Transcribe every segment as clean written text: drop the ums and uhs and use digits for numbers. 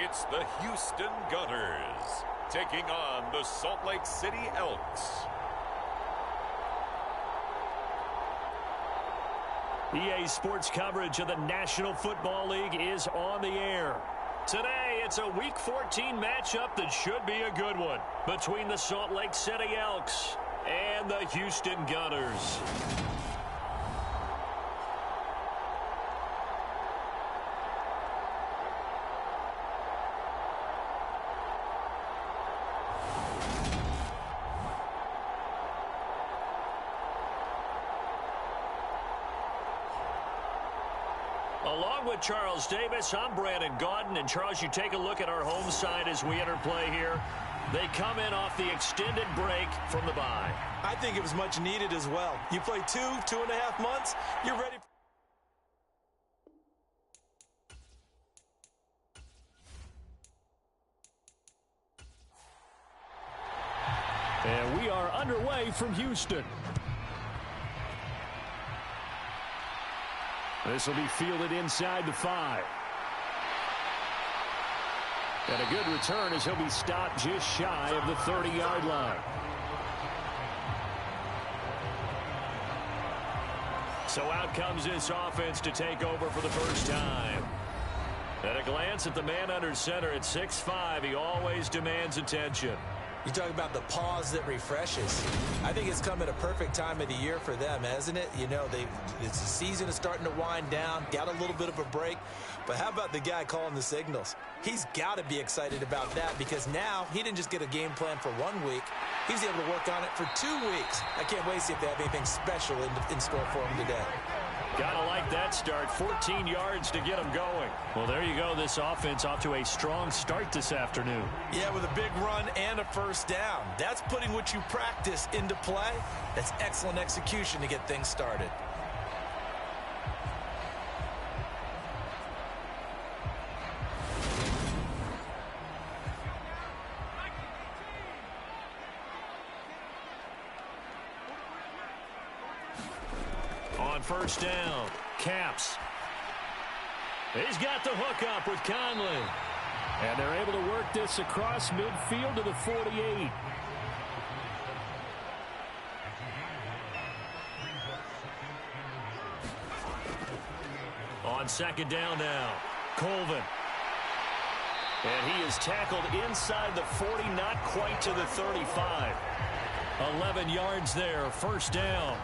it's the Houston Gunners taking on the Salt Lake City Elks. EA Sports coverage of the National Football League is on the air. Today, it's a Week 14 matchup that should be a good one between the Salt Lake City Elks and the Houston Gunners. Along with Charles Davis, I'm Brandon Gaudin. And Charles, you take a look at our home side as we enter play here. They come in off the extended break from the bye. I think it was much needed as well. You play 2.5 months, you're ready. And we are underway from Houston. This will be fielded inside the 5. And a good return as he'll be stopped just shy of the 30-yard line. So out comes this offense to take over for the first time. At a glance at the man under center at 6'5", he always demands attention. You talk about the pause that refreshes. I think it's come at a perfect time of the year for them, hasn't it? You know, the season is starting to wind down, got a little bit of a break. But how about the guy calling the signals? He's got to be excited about that because now he didn't just get a game plan for 1 week. He was able to work on it for 2 weeks. I can't wait to see if they have anything special in store for him today. Gotta like that start. 14 yards to get him going. Well, there you go. This offense off to a strong start this afternoon. Yeah, with a big run and a first down. That's putting what you practice into play. That's excellent execution to get things started. On first down, Caps. He's got the hook up with Conley. And they're able to work this across midfield to the 48. On second down now, Colvin. And he is tackled inside the 40, not quite to the 35. 11 yards there, first down.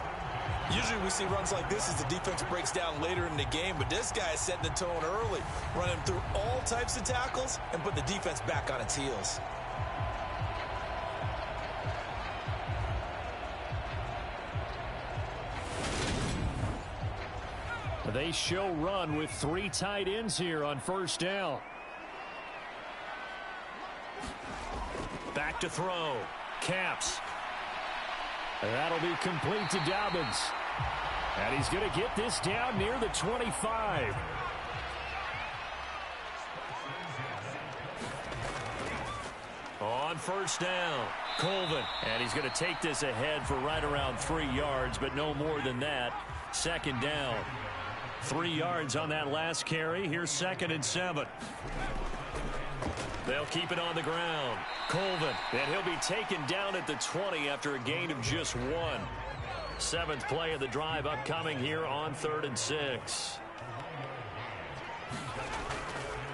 Usually we see runs like this as the defense breaks down later in the game, but this guy is setting the tone early, running through all types of tackles and put the defense back on its heels. They show run with 3 tight ends here on first down. Back to throw. Caps. That'll be complete to Dobbins. And he's going to get this down near the 25. On first down, Colvin. And he's going to take this ahead for right around 3 yards, but no more than that. Second down. 3 yards on that last carry. Here's 2nd and 7. They'll keep it on the ground. Colvin, and he'll be taken down at the 20 after a gain of just 1. 7th play of the drive upcoming here on 3rd and 6.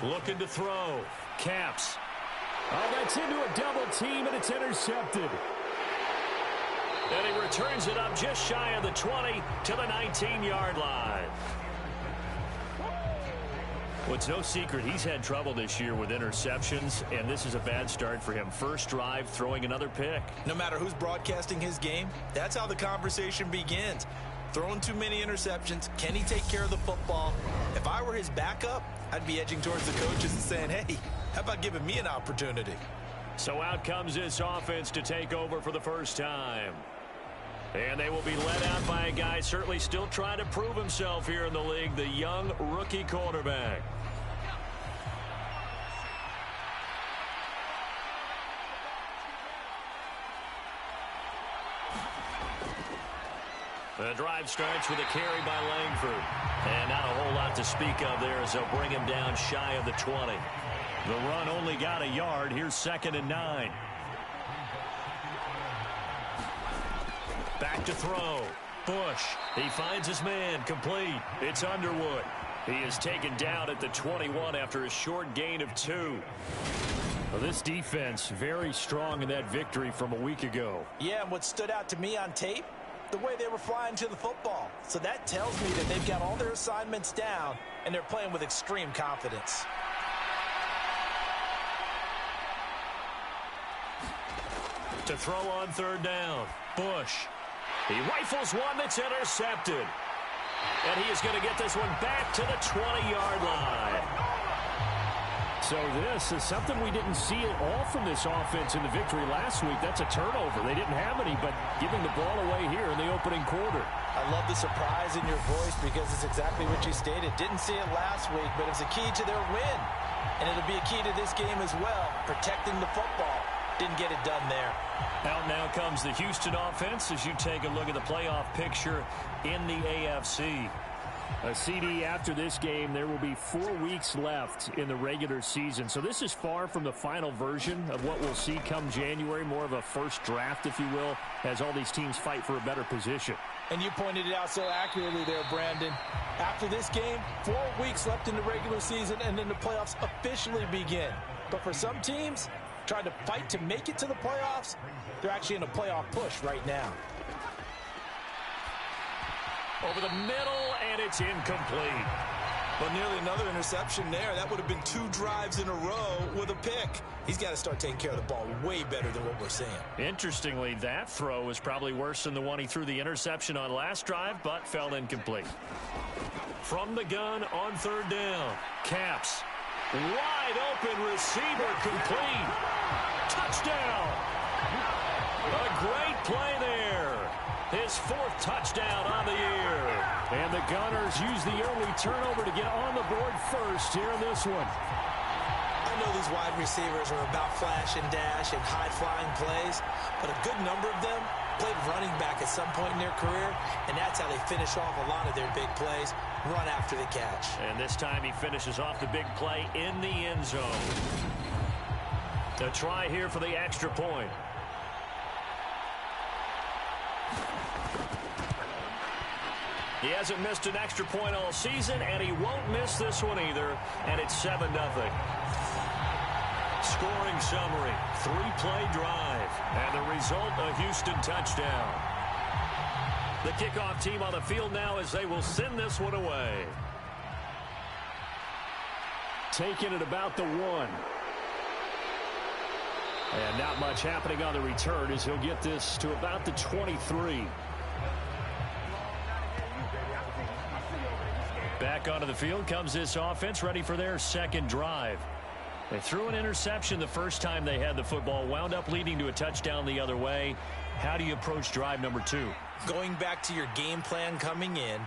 Looking to throw. Caps. Oh, that's into a double team, and it's intercepted. And he returns it up just shy of the 20 to the 19-yard line. Well, it's no secret he's had trouble this year with interceptions, and this is a bad start for him. First drive, throwing another pick. No matter who's broadcasting his game, that's how the conversation begins. Throwing too many interceptions, can he take care of the football? If I were his backup, I'd be edging towards the coaches and saying, hey, how about giving me an opportunity? So out comes this offense to take over for the first time. And they will be led out by a guy certainly still trying to prove himself here in the league, the young rookie quarterback. The drive starts with a carry by Langford. And not a whole lot to speak of there as they'll bring him down shy of the 20. The run only got a yard. Here's 2nd and 9. Back to throw. Bush. He finds his man. Complete. It's Underwood. He is taken down at the 21 after a short gain of 2. Well, this defense very strong in that victory from a week ago. Yeah, and what stood out to me on tape, the way they were flying to the football. So that tells me that they've got all their assignments down, and they're playing with extreme confidence. To throw on 3rd down. Bush. He rifles one that's intercepted. And he is going to get this one back to the 20-yard line. So this is something we didn't see at all from this offense in the victory last week. That's a turnover. They didn't have any, but giving the ball away here in the opening quarter. I love the surprise in your voice because it's exactly what you stated. Didn't see it last week, but it's a key to their win. And it'll be a key to this game as well, protecting the football. Didn't get it done there. Out now comes the Houston offense as you take a look at the playoff picture in the AFC. A CD after this game, there will be 4 weeks left in the regular season. So this is far from the final version of what we'll see come January, more of a first draft, if you will, as all these teams fight for a better position. And you pointed it out so accurately there, Brandon. After this game, 4 weeks left in the regular season, and then the playoffs officially begin. But for some teams, trying to fight to make it to the playoffs, they're actually in a playoff push right now. Over the middle, and it's incomplete. Well, nearly another interception there. That would have been 2 drives in a row with a pick. He's got to start taking care of the ball way better than what we're seeing. Interestingly, that throw was probably worse than the one he threw the interception on last drive, but fell incomplete. From the gun on 3rd down. Caps. Wide open receiver complete. Touchdown. A great play there. His 4th touchdown on the year. And the Gunners use the early turnover to get on the board first here in this one. I know these wide receivers are about flash and dash and high-flying plays, but a good number of them played running back at some point in their career, and that's how they finish off a lot of their big plays, run after the catch. And this time he finishes off the big play in the end zone. A try here for the extra point. He hasn't missed an extra point all season, and he won't miss this one either, and it's 7-0. Scoring summary, 3-play drive, and the result, a Houston touchdown. The kickoff team on the field now as they will send this one away. Taking it about the 1. And not much happening on the return as he'll get this to about the 23. Back onto the field comes this offense, ready for their 2nd drive. They threw an interception the first time they had the football, wound up leading to a touchdown the other way. How do you approach drive number 2? Going back to your game plan coming in,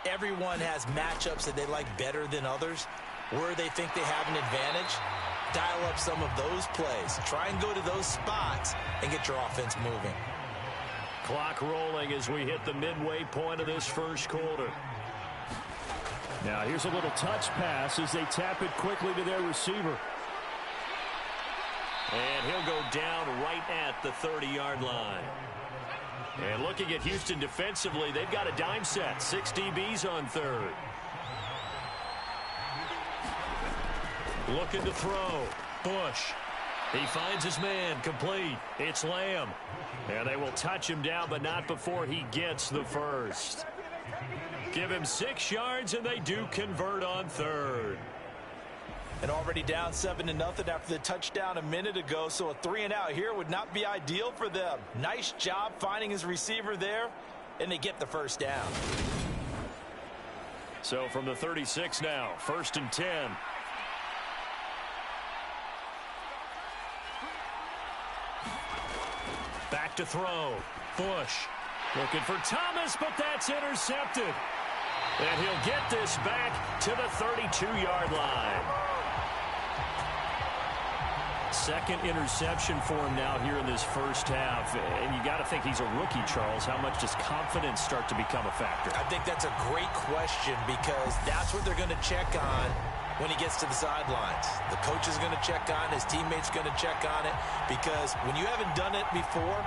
everyone has matchups that they like better than others, where they think they have an advantage. Dial up some of those plays. Try and go to those spots and get your offense moving. Clock rolling as we hit the midway point of this first quarter. Now here's a little touch pass as they tap it quickly to their receiver. And he'll go down right at the 30-yard line. And looking at Houston defensively, they've got a dime set. 6 DBs on 3rd. Looking to throw. Bush. He finds his man. Complete. It's Lamb. And they will touch him down, but not before he gets the first. Give him 6 yards, and they do convert on 3rd. And already down 7-0 after the touchdown a minute ago, so a 3-and-out here would not be ideal for them. Nice job finding his receiver there, and they get the first down. So from the 36 now, 1st and 10. Back to throw. Bush looking for Thomas, but that's intercepted. And he'll get this back to the 32-yard line. 2nd interception for him now here in this first half. And you got to think he's a rookie, Charles. How much does confidence start to become a factor? I think that's a great question because that's what they're going to check on when he gets to the sidelines. The coach is going to check on it. His teammates going to check on it, because when you haven't done it before,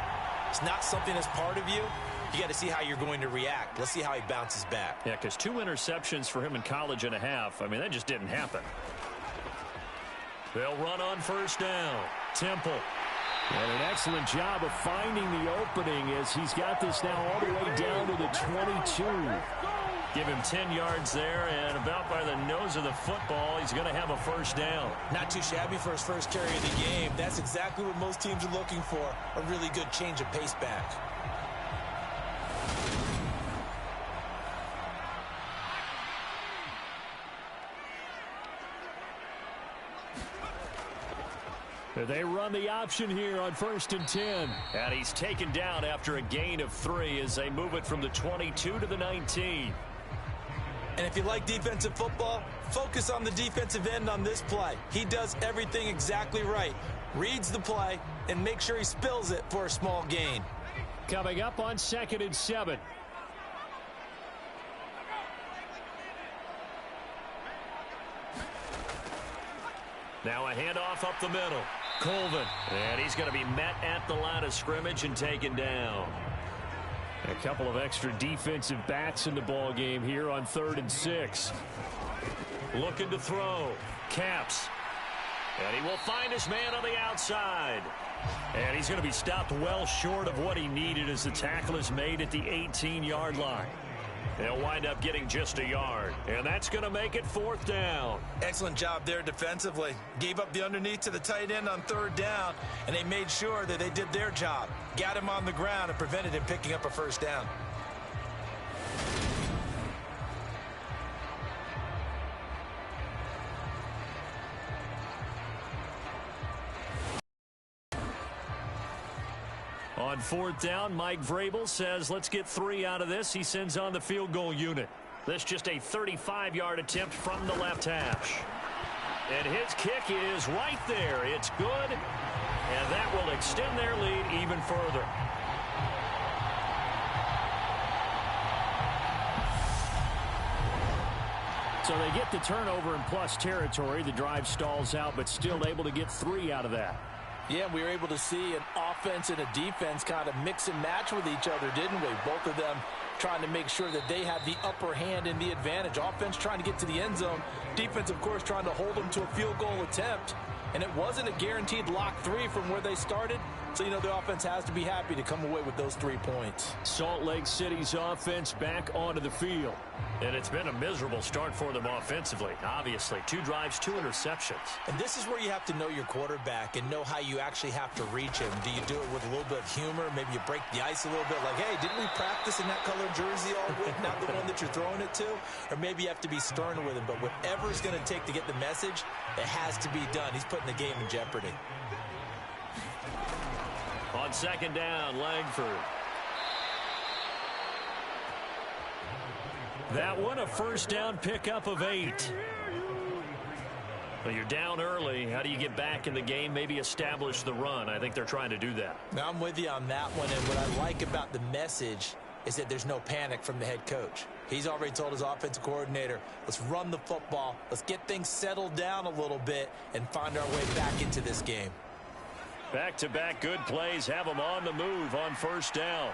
it's not something that's part of you. You got to see how you're going to react. Let's see how he bounces back. Yeah, because 2 interceptions for him in college and a half. I mean, that just didn't happen. They'll run on first down. Temple. And an excellent job of finding the opening as he's got this now all the way down to the 22. Give him 10 yards there, and about by the nose of the football, he's going to have a first down. Not too shabby for his first carry of the game. That's exactly what most teams are looking for, a really good change of pace back. They run the option here on 1st and 10. And he's taken down after a gain of 3 as they move it from the 22 to the 19. And if you like defensive football, focus on the defensive end on this play. He does everything exactly right. Reads the play and make sure he spills it for a small gain. Coming up on 2nd and 7. Now a handoff up the middle. Colvin. And he's going to be met at the line of scrimmage and taken down. A couple of extra defensive backs in the ball game here on 3rd and 6. Looking to throw. Caps. And he will find his man on the outside. And he's going to be stopped well short of what he needed as the tackle is made at the 18-yard line. They'll wind up getting just a yard. And that's going to make it 4th down. Excellent job there defensively. Gave up the underneath to the tight end on 3rd down, and they made sure that they did their job. Got him on the ground and prevented him picking up a first down. On 4th down, Mike Vrabel says, let's get 3 out of this. He sends on the field goal unit. This just a 35-yard attempt from the left hash. And his kick is right there. It's good, and that will extend their lead even further. So they get the turnover in plus territory. The drive stalls out, but still able to get 3 out of that. Yeah, we were able to see an offense and a defense kind of mix and match with each other, didn't we? Both of them trying to make sure that they have the upper hand and the advantage. Offense trying to get to the end zone. Defense, of course, trying to hold them to a field goal attempt. And it wasn't a guaranteed lock 3 from where they started. So, you know, the offense has to be happy to come away with those 3 points. Salt Lake City's offense back onto the field. And it's been a miserable start for them offensively. Obviously, 2 drives, 2 interceptions. And this is where you have to know your quarterback and know how you actually have to reach him. Do you do it with a little bit of humor? Maybe you break the ice a little bit like, hey, didn't we practice in that color jersey all week, not the one that you're throwing it to? Or maybe you have to be stern with him. But whatever it's going to take to get the message, it has to be done. He's putting the game in jeopardy. On 2nd down, Langford. That one, a first down pickup of 8. Well, you're down early. How do you get back in the game? Maybe establish the run. I think they're trying to do that. Now, I'm with you on that one. And what I like about the message is that there's no panic from the head coach. He's already told his offensive coordinator, let's run the football. Let's get things settled down a little bit and find our way back into this game. Back-to-back good plays have them on the move on first down.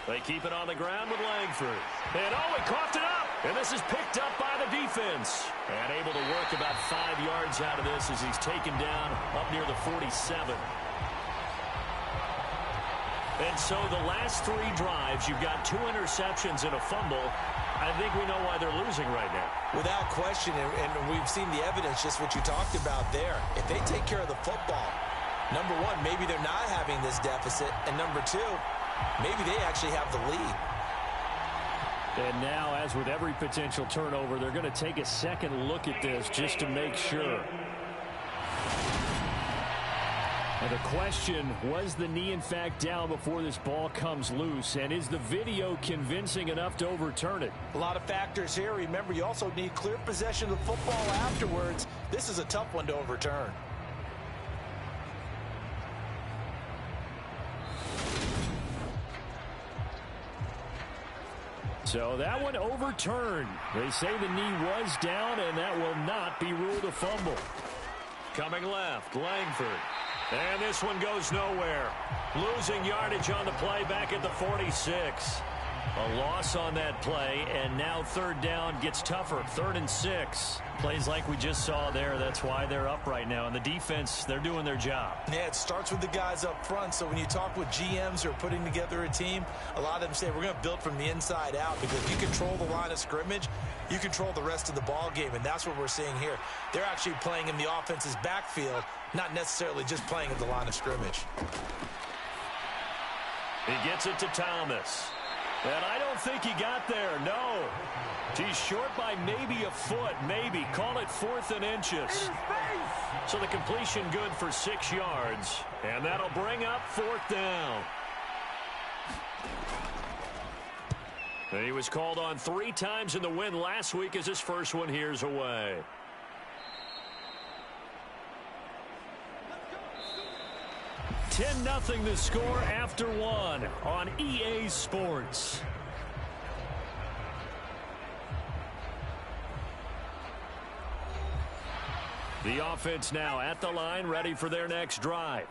They keep it on the ground with Langford. And, oh, he coughed it up. And this is picked up by the defense. And able to work about 5 yards out of this as he's taken down up near the 47. And so the last 3 drives, you've got 2 interceptions and a fumble. I think we know why they're losing right now. Without question, and we've seen the evidence, just what you talked about there. If they take care of the football, number one, maybe they're not having this deficit. And number 2, maybe they actually have the lead. And now, as with every potential turnover, they're going to take a second look at this just to make sure. And the question, was the knee in fact down before this ball comes loose? And is the video convincing enough to overturn it? A lot of factors here. Remember, you also need clear possession of the football afterwards. This is a tough one to overturn. So that one overturned. They say the knee was down, and that will not be ruled a fumble. Coming left, Langford. And this one goes nowhere. Losing yardage on the play back at the 46. A loss on that play, and now third down gets tougher. 3rd and 6. Plays like we just saw there. That's why they're up right now. And the defense, they're doing their job. Yeah, it starts with the guys up front. So when you talk with GMs who are putting together a team, a lot of them say we're going to build from the inside out, because if you control the line of scrimmage, you control the rest of the ball game, and that's what we're seeing here. They're actually playing in the offense's backfield, not necessarily just playing at the line of scrimmage. He gets it to Thomas. And I don't think he got there, no. He's short by maybe a foot, maybe. Call it 4th and inches. So the completion good for 6 yards. And that'll bring up 4th down. And he was called on 3 times in the win last week as his first one here's away. $10-0 the score after 1 on EA Sports. The offense now at the line, ready for their next drive.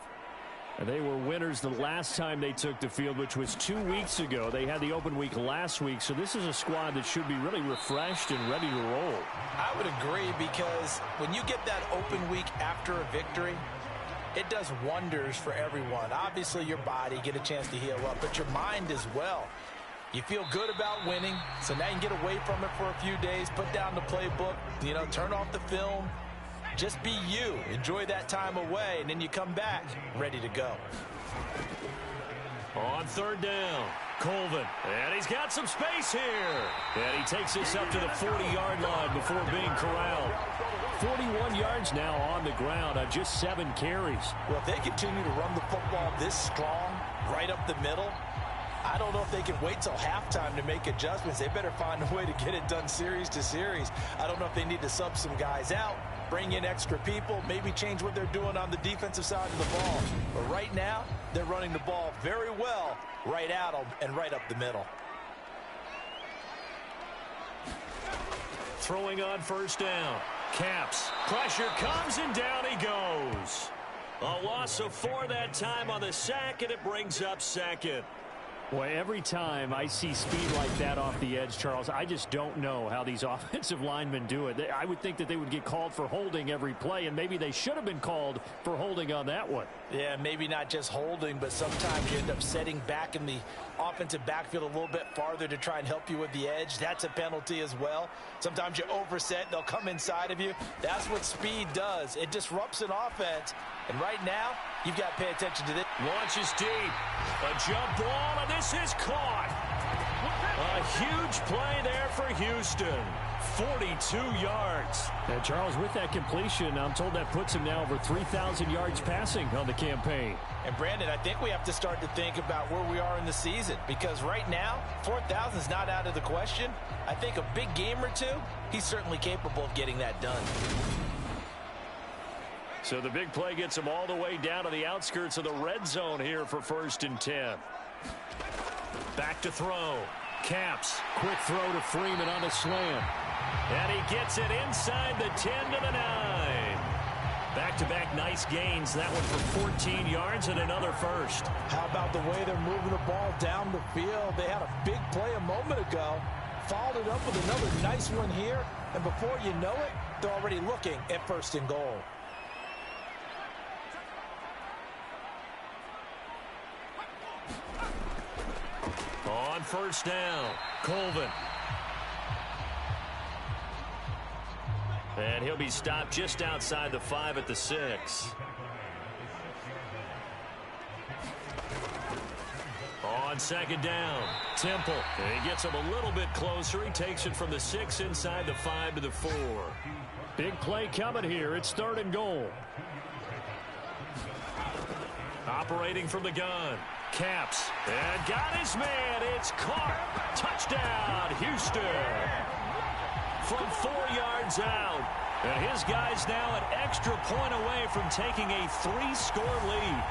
They were winners the last time they took the field, which was 2 weeks ago. They had the open week last week, so this is a squad that should be really refreshed and ready to roll. I would agree, because when you get that open week after a victory, it does wonders for everyone. Obviously, your body, get a chance to heal up, but your mind as well. You feel good about winning, so now you can get away from it for a few days, put down the playbook, turn off the film. Just be you. Enjoy that time away, and then you come back ready to go. On 3rd down, Colvin. And he's got some space here. And he takes this up to the 40-yard line before being corralled. 41 yards now on the ground on just 7 carries. Well, if they continue to run the football this strong, right up the middle, I don't know if they can wait till halftime to make adjustments. They better find a way to get it done series to series. I don't know if they need to sub some guys out, bring in extra people, maybe change what they're doing on the defensive side of the ball. But right now, they're running the ball very well right at them and right up the middle. Throwing on 1st down. Caps. Pressure comes, and down he goes. A loss of 4 that time on the sack, and it brings up 2nd. Boy, every time I see speed like that off the edge, Charles, I just don't know how these offensive linemen do it. I would think that they would get called for holding every play, and maybe they should have been called for holding on that one. Yeah, maybe not just holding, but sometimes you end up setting back in the offensive backfield a little bit farther to try and help you with the edge. That's a penalty as well. Sometimes you overset, they'll come inside of you. That's what speed does. It disrupts an offense. And right now, you've got to pay attention to this. Launches deep. A jump ball, and this is caught. A huge play there for Houston. 42 yards. And Charles, with that completion, I'm told that puts him now over 3,000 yards passing on the campaign. And Brandon, I think we have to start to think about where we are in the season, because right now, 4,000 is not out of the question. I think a big game or two, he's certainly capable of getting that done. So the big play gets him all the way down to the outskirts of the red zone here for 1st and 10. Back to throw. Caps. Quick throw to Freeman on a slant. And he gets it inside the 10 to the 9. Back-to-back nice gains. That one for 14 yards and another first. How about the way they're moving the ball down the field? They had a big play a moment ago. Followed it up with another nice one here. And before you know it, they're already looking at 1st and goal. On 1st down, Colvin. And he'll be stopped just outside the 5 at the 6. On 2nd down, Temple. And he gets him a little bit closer. He takes it from the 6 inside the 5 to the 4. Big play coming here. It's 3rd and goal. Operating from the gun. Caps. And got his man. It's caught. Touchdown, Houston. From 4 yards out. And his guys now an extra point away from taking a 3-score lead.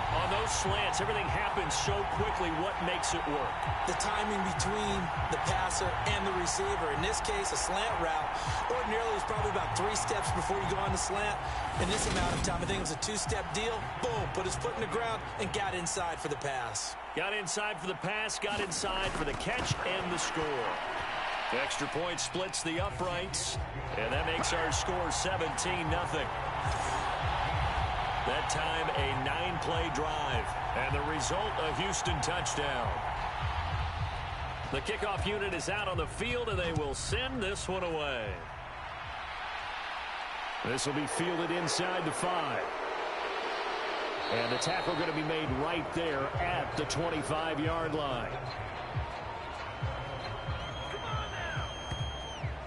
On those slants, everything happens so quickly. What makes it work? The timing between the passer and the receiver. In this case, a slant route. Ordinarily, it's probably about 3 steps before you go on the slant. In this amount of time, I think it was a 2-step deal. Boom, put his foot in the ground and got inside for the pass. Got inside for the pass, got inside for the catch and the score. The extra point splits the uprights, and that makes our score 17-0. That time, a 9-play drive, and the result, a Houston touchdown. The kickoff unit is out on the field, and they will send this one away. This will be fielded inside the 5. And the tackle going to be made right there at the 25-yard line.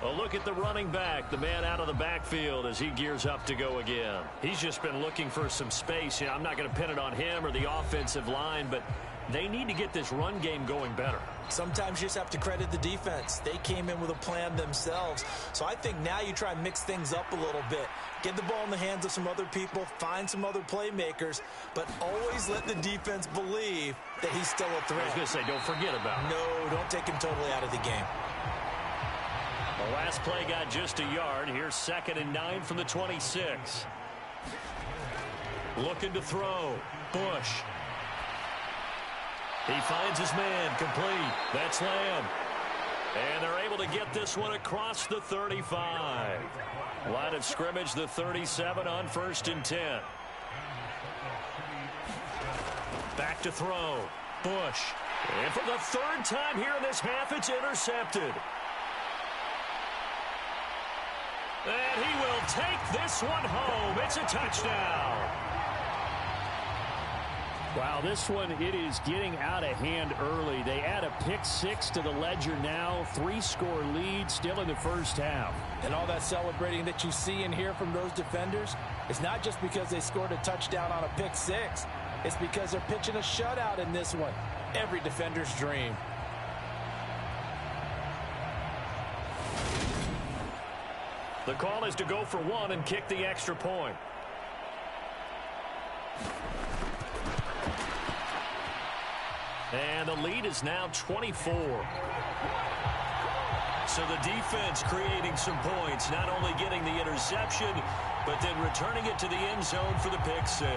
A look at the running back, the man out of the backfield as he gears up to go again. He's just been looking for some space. I'm not going to pin it on him or the offensive line, but they need to get this run game going better. Sometimes you just have to credit the defense. They came in with a plan themselves. So I think now you try and mix things up a little bit. Get the ball in the hands of some other people, find some other playmakers, but always let the defense believe that he's still a threat. I was going to say, don't forget about it. No, don't take him totally out of the game. The last play got just a yard. Here's 2nd and 9 from the 26. Looking to throw. Bush. He finds his man. Complete. That's Lamb. And they're able to get this one across the 35. Line of scrimmage, the 37 on 1st and 10. Back to throw. Bush. And for the 3rd time here in this half, it's intercepted. And he will take this one home. It's a touchdown. Wow, this one, it is getting out of hand early. They add a pick 6 to the ledger now. 3-score lead still in the first half. And all that celebrating that you see and hear from those defenders, it's not just because they scored a touchdown on a pick 6. It's because they're pitching a shutout in this one. Every defender's dream. The call is to go for 1 and kick the extra point. And the lead is now 24. So the defense creating some points, not only getting the interception, but then returning it to the end zone for the pick 6.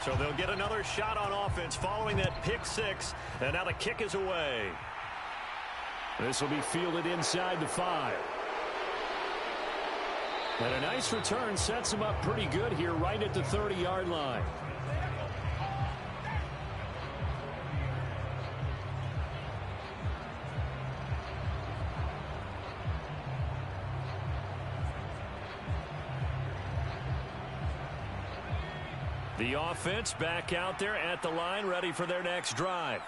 So they'll get another shot on offense following that pick 6, and now the kick is away. This will be fielded inside the 5. And a nice return sets him up pretty good here right at the 30-yard line. The offense back out there at the line, ready for their next drive.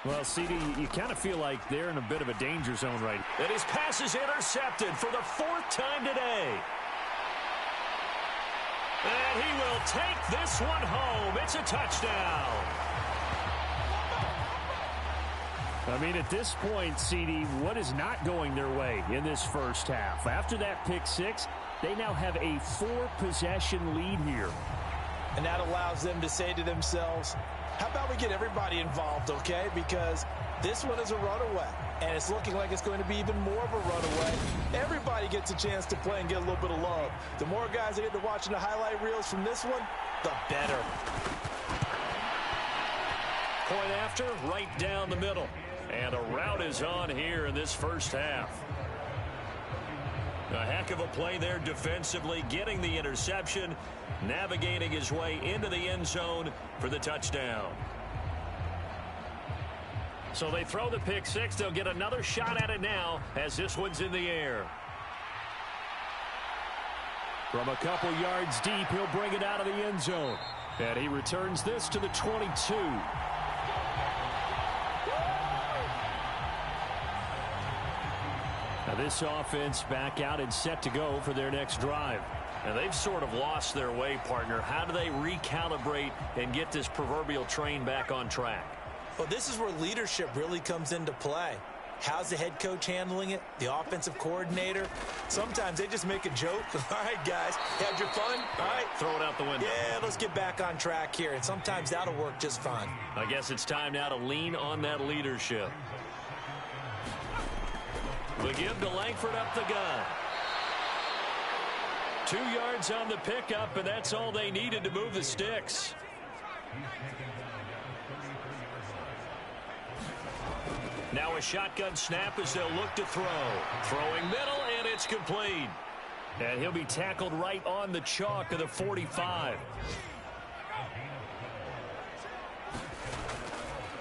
Well, CD, you kind of feel like they're in a bit of a danger zone right now. And his pass is intercepted for the 4th time today. And he will take this one home. It's a touchdown. I mean, at this point, CD, what is not going their way in this first half? After that pick 6, they now have a 4-possession lead here. And that allows them to say to themselves, how about we get everybody involved, okay? Because this one is a runaway, and it's looking like it's going to be even more of a runaway. Everybody gets a chance to play and get a little bit of love. The more guys that get to watching the highlight reels from this one, the better. Point after, right down the middle. And a route is on here in this first half. A heck of a play there defensively, getting the interception, navigating his way into the end zone for the touchdown. So they throw the pick 6. They'll get another shot at it now as this one's in the air. From a couple yards deep, he'll bring it out of the end zone. And he returns this to the 22. Now this offense back out and set to go for their next drive. And they've sort of lost their way, partner. How do they recalibrate and get this proverbial train back on track? Well, this is where leadership really comes into play. How's the head coach handling it? The offensive coordinator? Sometimes they just make a joke. All right, guys, had your fun? All right. Throw it out the window. Yeah, let's get back on track here. And sometimes that'll work just fine. I guess it's time now to lean on that leadership. The give to Langford up the gun. 2 yards on the pickup, and that's all they needed to move the sticks. Now a shotgun snap as they'll look to throw. Throwing middle, and it's complete. And he'll be tackled right on the chalk of the 45.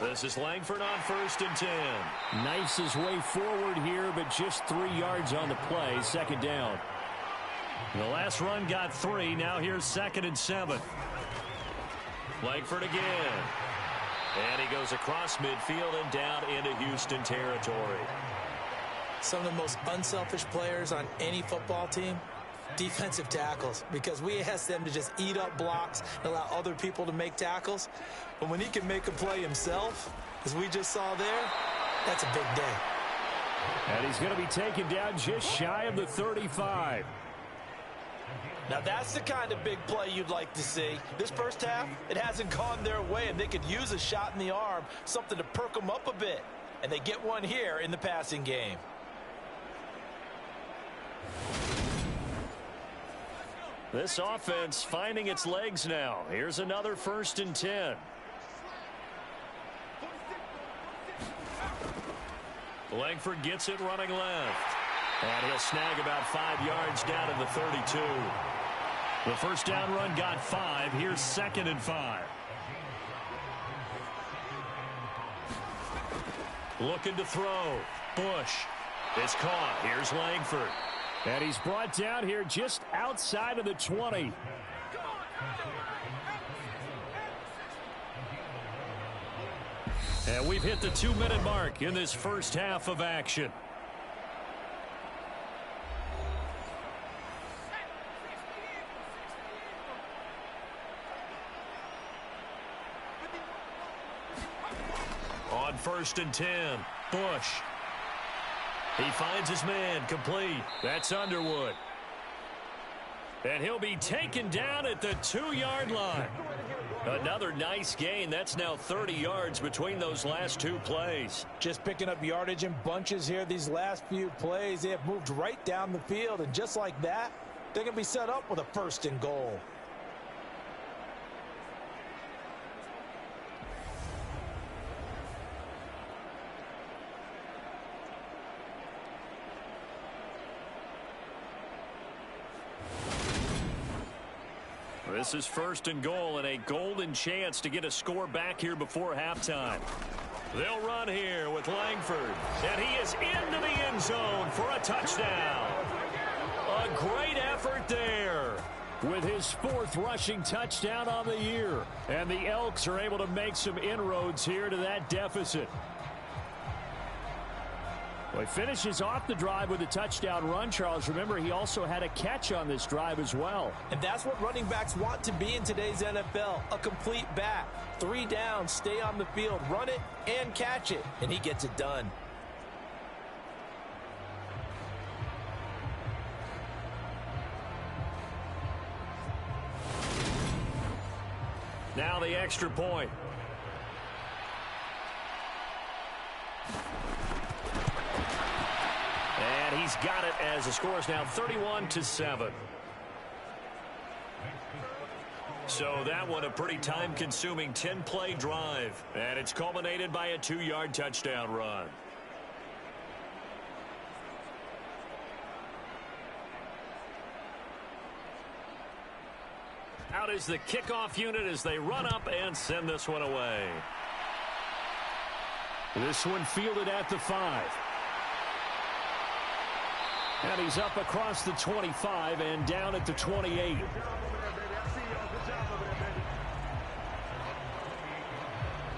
This is Langford on 1st and 10. Knifes his way forward here, but just 3 yards on the play. 2nd down. The last run got 3. Now here's 2nd and 7. Langford again. And he goes across midfield and down into Houston territory. Some of the most unselfish players on any football team, defensive tackles, because we ask them to just eat up blocks and allow other people to make tackles. But when he can make a play himself, as we just saw there, that's a big day. And he's going to be taken down just shy of the 35. Now, that's the kind of big play you'd like to see. This first half, it hasn't gone their way, and they could use a shot in the arm, something to perk them up a bit. And they get one here in the passing game. This offense finding its legs now. Here's another 1st and 10. Langford gets it running left. And he'll snag about 5 yards down to the 32. The first down run got 5. Here's 2nd and 5. Looking to throw. Bush is caught. Here's Langford. And he's brought down here just outside of the 20. And we've hit the 2-minute mark in this first half of action. On 1st and 10, Bush. He finds his man, complete. That's Underwood. And he'll be taken down at the 2-yard line. Another nice gain. That's now 30 yards between those last 2 plays. Just picking up yardage in bunches here these last few plays. They have moved right down the field, and just like that, they're going to be set up with a 1st and goal. This is 1st and goal and a golden chance to get a score back here before halftime. They'll run here with Langford, and he is into the end zone for a touchdown. A great effort there. With his 4th rushing touchdown on the year. And the Elks are able to make some inroads here to that deficit. Well, he finishes off the drive with a touchdown run, Charles. Remember, he also had a catch on this drive as well. And that's what running backs want to be in today's NFL, a complete back. 3 down, stay on the field, run it, and catch it. And he gets it done. Now the extra point. And he's got it as the score is now 31-7. So that one a pretty time-consuming 10-play drive. And it's culminated by a 2-yard touchdown run. Out is the kickoff unit as they run up and send this one away. This one fielded at the 5. And he's up across the 25 and down at the 28.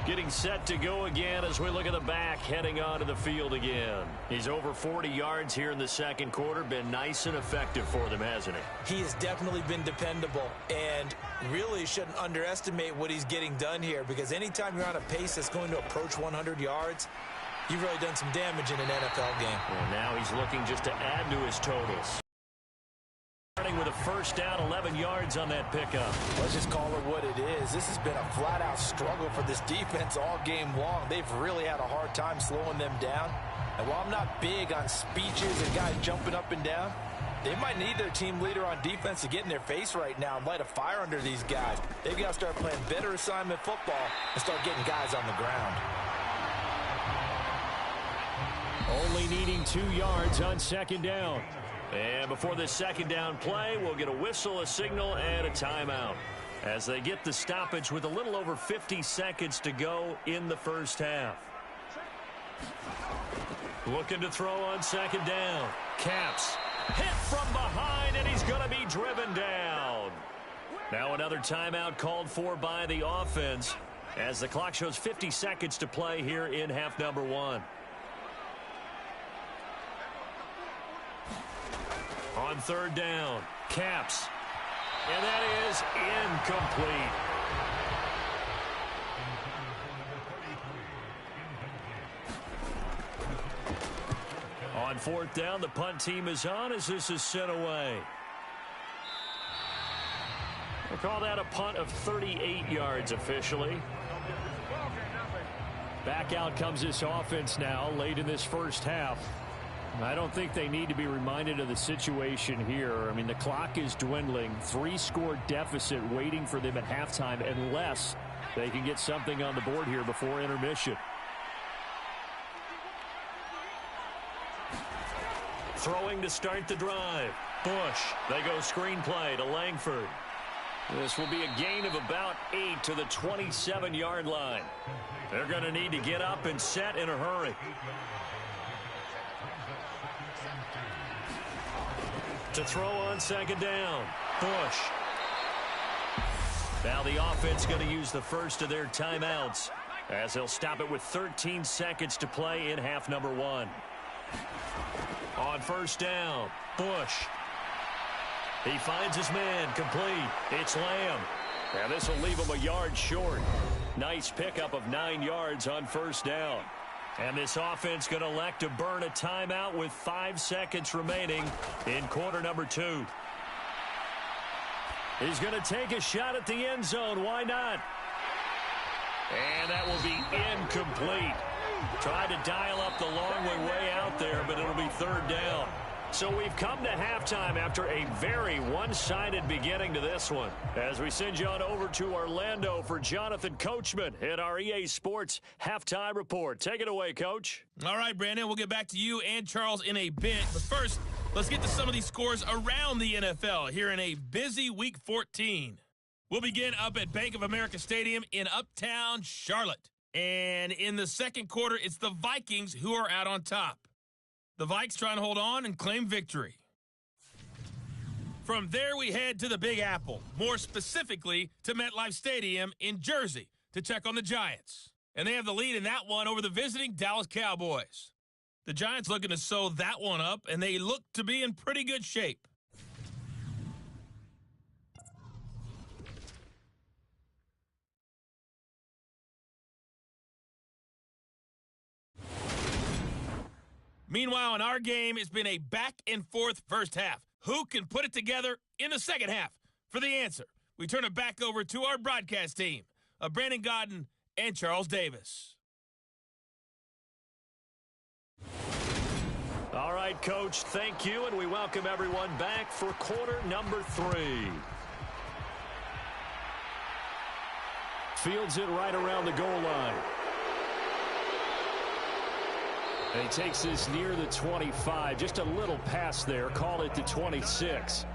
Getting set to go again as we look at the back heading onto the field again. He's over 40 yards here in the second quarter. Been nice and effective for them, hasn't he? He has definitely been dependable and really shouldn't underestimate what he's getting done here, because anytime you're on a pace that's going to approach 100 yards, You've really done some damage in an NFL game. And now he's looking just to add to his totals. Starting with a first down, 11 yards on that pickup. Let's just call it what it is. This has been a flat-out struggle for this defense all game long. They've really had a hard time slowing them down. And while I'm not big on speeches and guys jumping up and down, they might need their team leader on defense to get in their face right now and light a fire under these guys. They've got to start playing better assignment football and start getting guys on the ground. Only needing 2 yards on second down. And before this second down play, we'll get a whistle, a signal, and a timeout as they get the stoppage with a little over 50 seconds to go in the first half. Looking to throw on second down. Caps. Hit from behind, and he's going to be driven down. Now another timeout called for by the offense as the clock shows 50 seconds to play here in half number 1. On third down, Caps. And that is incomplete. On fourth down, the punt team is on as this is sent away. We'll call that a punt of 38 yards officially. Back out comes this offense now late in this first half. I don't think they need to be reminded of the situation here. I mean, the clock is dwindling. 3-score deficit waiting for them at halftime unless they can get something on the board here before intermission. Throwing to start the drive. Bush. They go screenplay to Langford. This will be a gain of about 8 to the 27-yard line. They're going to need to get up and set in a hurry. To throw on second down. Bush. Now the offense going to use the first of their timeouts as they'll stop it with 13 seconds to play in half number 1. On first down, Bush. He finds his man, complete. It's Lamb. And this will leave him a yard short. Nice pickup of 9 yards on first down. And this offense going to elect to burn a timeout with 5 seconds remaining in quarter number 2. He's going to take a shot at the end zone. Why not? And that will be incomplete. Tried to dial up the long way out there, but it'll be third down. So we've come to halftime after a very one-sided beginning to this one. As we send you on over to Orlando for Jonathan Coachman in our EA Sports Halftime Report. Take it away, Coach. All right, Brandon, we'll get back to you and Charles in a bit. But first, let's get to some of these scores around the NFL here in a busy Week 14. We'll begin up at Bank of America Stadium in Uptown Charlotte. And in the second quarter, it's the Vikings who are out on top. The Vikes trying to hold on and claim victory. From there, we head to the Big Apple, more specifically to MetLife Stadium in Jersey to check on the Giants. And they have the lead in that one over the visiting Dallas Cowboys. The Giants looking to sew that one up, and they look to be in pretty good shape. Meanwhile, in our game, it's been a back-and-forth first half. Who can put it together in the second half? For the answer, we turn it back over to our broadcast team of Brandon Godden and Charles Davis. All right, Coach, thank you, and we welcome everyone back for quarter number 3. Fields it right around the goal line. And he takes this near the 25. Just a little pass there. Call it the 26.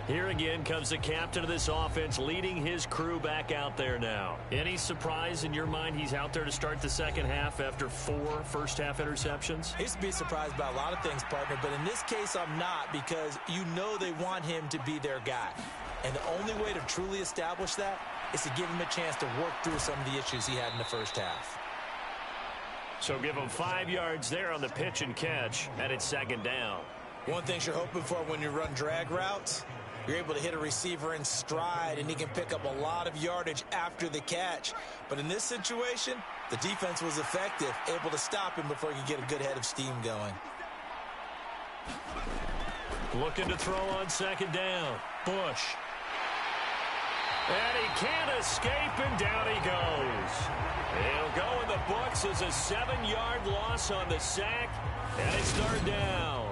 Here again comes the captain of this offense leading his crew back out there now. Any surprise in your mind he's out there to start the second half after 4 first-half interceptions? I used to be surprised by a lot of things, partner, but in this case I'm not, because you know they want him to be their guy. And the only way to truly establish that is to give him a chance to work through some of the issues he had in the first half. So give him 5 yards there on the pitch and catch, and it's second down. One thing you're hoping for when you run drag routes You're able to hit a receiver in stride, and he can pick up a lot of yardage after the catch. But in this situation, the defense was effective, able to stop him before he could get a good head of steam going. Looking to throw on second down. Bush. And he can't escape, and down he goes. He'll go in the books as a 7-yard loss on the sack, and it's third down.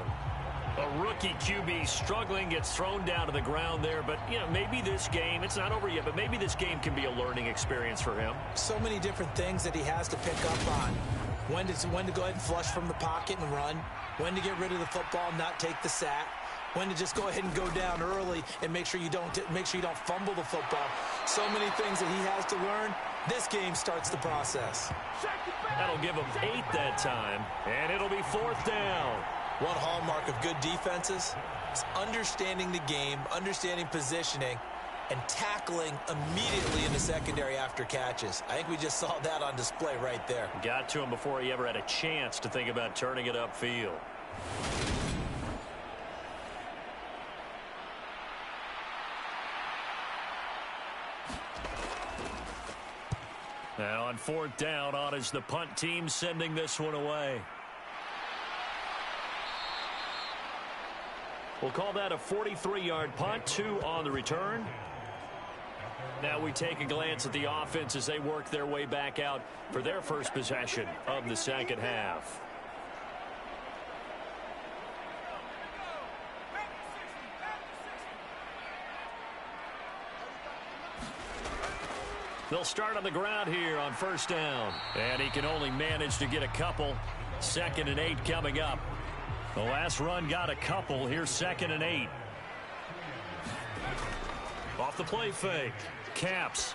A rookie QB struggling, gets thrown down to the ground there, but, you know, maybe this game, it's not over yet, but maybe this game can be a learning experience for him. So many different things that he has to pick up on. When to go ahead and flush from the pocket and run, when to get rid of the football, not take the sack, when to just go ahead and go down early and make sure you don't fumble the football. So many things that he has to learn. This game starts the process. That'll give him 8 that time, and it'll be fourth down. One hallmark of good defenses is understanding the game, understanding positioning, and tackling immediately in the secondary after catches. I think we just saw that on display right there. Got to him before he ever had a chance to think about turning it upfield. Now on fourth down, on is the punt team sending this one away. We'll call that a 43-yard punt, 2 on the return. Now we take a glance at the offense as they work their way back out for their first possession of the second half. They'll start on the ground here on first down. And he can only manage to get a couple. 2nd and 8 coming up. The last run got a couple. Here's 2nd and 8. Off the play fake. Caps.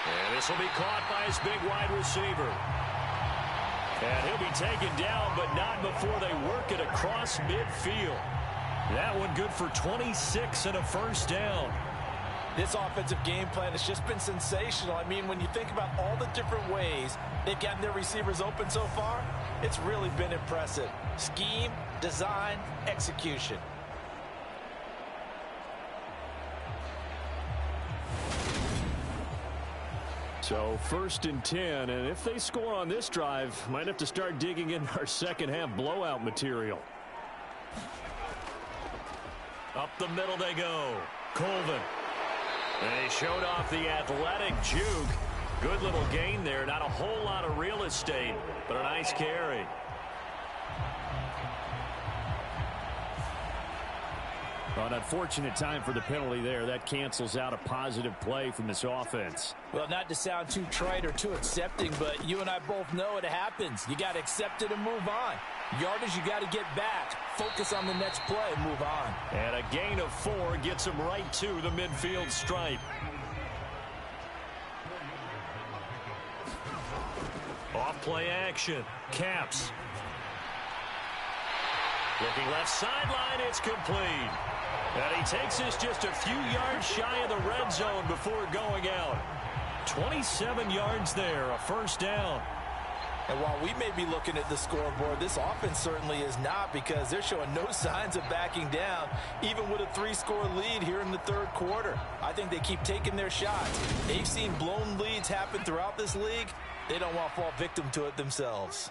And this will be caught by his big wide receiver. And he'll be taken down, but not before they work it across midfield. That one good for 26 and a first down. This offensive game plan has just been sensational. I mean, when you think about all the different ways they've gotten their receivers open so far, it's really been impressive. Scheme, design, execution. So 1st and 10, and if they score on this drive, might have to start digging in our second half blowout material. Up the middle they go. Colvin. And he showed off the athletic juke. Good little gain there. Not a whole lot of real estate, but a nice carry. An unfortunate time for the penalty there. That cancels out a positive play from this offense. Well, not to sound too trite or too accepting, but you and I both know it happens. You got to accept it and move on. Yardage, you got to get back. Focus on the next play and move on. And a gain of 4 gets him right to the midfield stripe. Off play action. Caps. Looking left sideline, it's complete. And he takes this just a few yards shy of the red zone before going out. 27 yards there, a first down. And while we may be looking at the scoreboard, this offense certainly is not, because they're showing no signs of backing down, even with a 3-score lead here in the third quarter. I think they keep taking their shots. They've seen blown leads happen throughout this league. They don't want to fall victim to it themselves.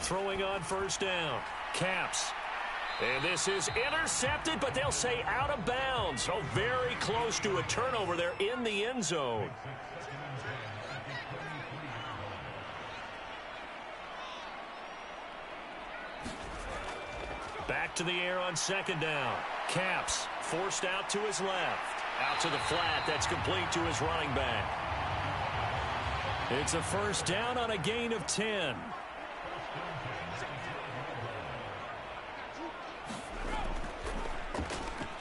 Throwing on first down. Caps. And this is intercepted, but they'll say out of bounds. So very close to a turnover there in the end zone. Back to the air on second down. Caps forced out to his left. Out to the flat. That's complete to his running back. It's a first down on a gain of 10.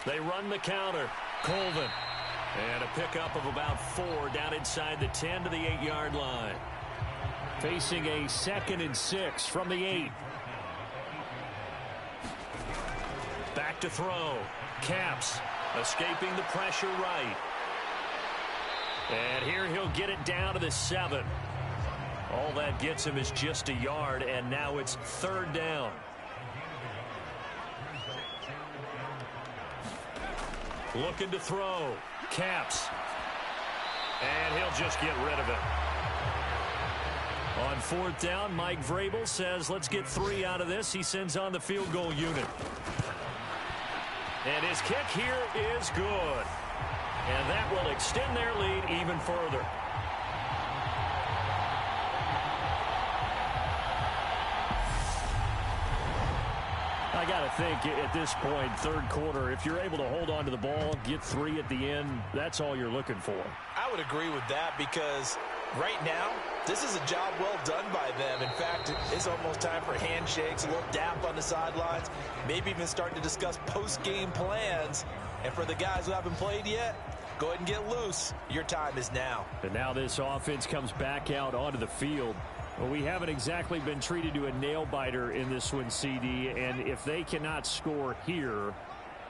They run the counter. Colvin. And a pickup of about 4 down inside the 10 to the 8-yard line. Facing a 2nd and 6 from the 8. Back to throw. Caps escaping the pressure right. And here he'll get it down to the 7. All that gets him is just a yard, and now it's third down. Looking to throw. Caps. And he'll just get rid of it. On fourth down, Mike Vrabel says, let's get 3 out of this. He sends on the field goal unit. And his kick here is good. And that will extend their lead even further. I got to think at this point, third quarter, if you're able to hold on to the ball, get 3 at the end, that's all you're looking for. I would agree with that because right now, this is a job well done by them. In fact, it's almost time for handshakes, a little dap on the sidelines, maybe even starting to discuss post-game plans. And for the guys who haven't played yet, go ahead and get loose. Your time is now. And now this offense comes back out onto the field. Well, we haven't exactly been treated to a nail-biter in this one, CD, and if they cannot score here,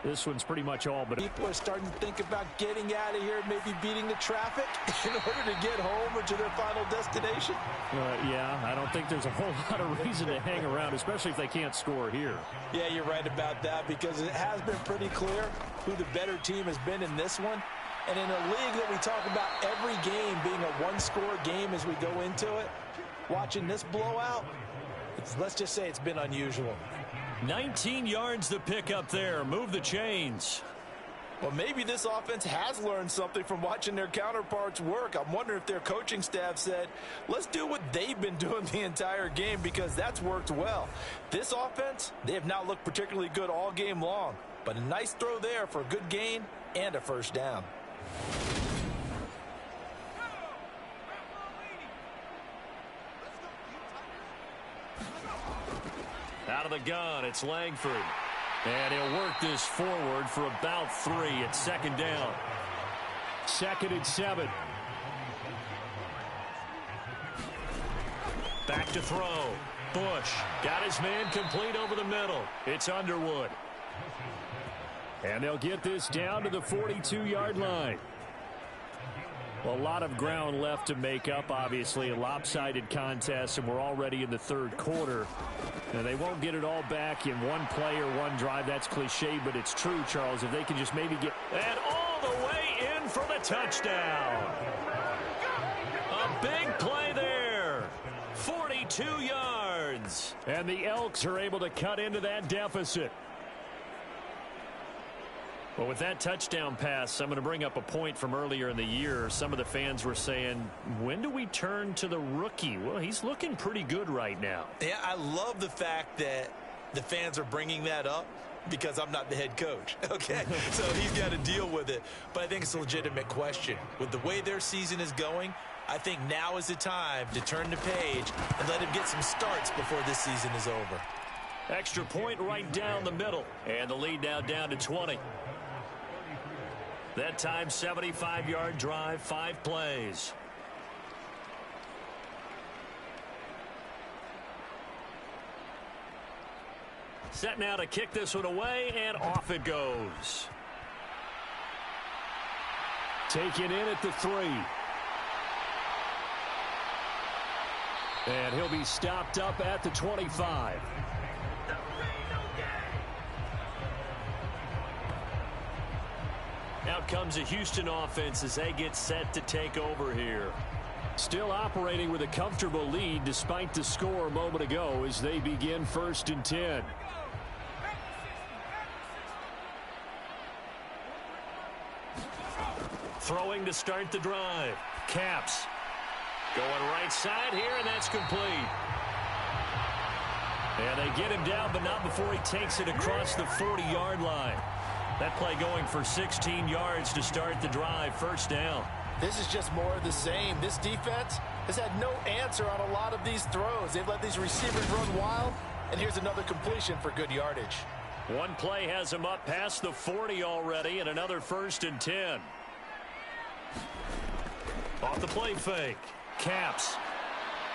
this one's pretty much all but... People are starting to think about getting out of here, maybe beating the traffic in order to get home or to their final destination. Yeah, I don't think there's a whole lot of reason to hang around, especially if they can't score here. Yeah, you're right about that because it has been pretty clear who the better team has been in this one. And in a league that we talk about every game being a one-score game as we go into it, watching this blowout, let's just say it's been unusual. 19 yards to pick up there. Move the chains. Well, maybe this offense has learned something from watching their counterparts work. I'm wondering if their coaching staff said, let's do what they've been doing the entire game because that's worked well. This offense, they have not looked particularly good all game long, but a nice throw there for a good gain and a first down. Out of the gun, it's Langford. And he'll work this forward for about 3 at second down. 2nd and 7. Back to throw. Bush got his man complete over the middle. It's Underwood. And they'll get this down to the 42-yard line. A lot of ground left to make up, obviously, a lopsided contest, and we're already in the third quarter. And they won't get it all back in one play or one drive. That's cliche, but it's true, Charles. If they can just maybe get... And all the way in for the touchdown. A big play there. 42 yards. And the Elks are able to cut into that deficit. Well, with that touchdown pass, I'm going to bring up a point from earlier in the year. Some of the fans were saying, when do we turn to the rookie? Well, he's looking pretty good right now. Yeah, I love the fact that the fans are bringing that up because I'm not the head coach, okay? So he's got to deal with it. But I think it's a legitimate question. With the way their season is going, I think now is the time to turn the page and let him get some starts before this season is over. Extra point right down the middle. And the lead now down to 20. That time, 75-yard drive, 5 plays. Set now to kick this one away, and off it goes. Taken in at the 3. And he'll be stopped up at the 25. Out comes a Houston offense as they get set to take over here. Still operating with a comfortable lead despite the score a moment ago as they begin 1st and 10. Throwing to start the drive. Caps. Going right side here, and that's complete. And they get him down, but not before he takes it across the 40-yard line. That play going for 16 yards to start the drive. First down. This is just more of the same. This defense has had no answer on a lot of these throws. They've let these receivers run wild, and here's another completion for good yardage. One play has him up past the 40 already, and another 1st and 10. Off the play fake. Caps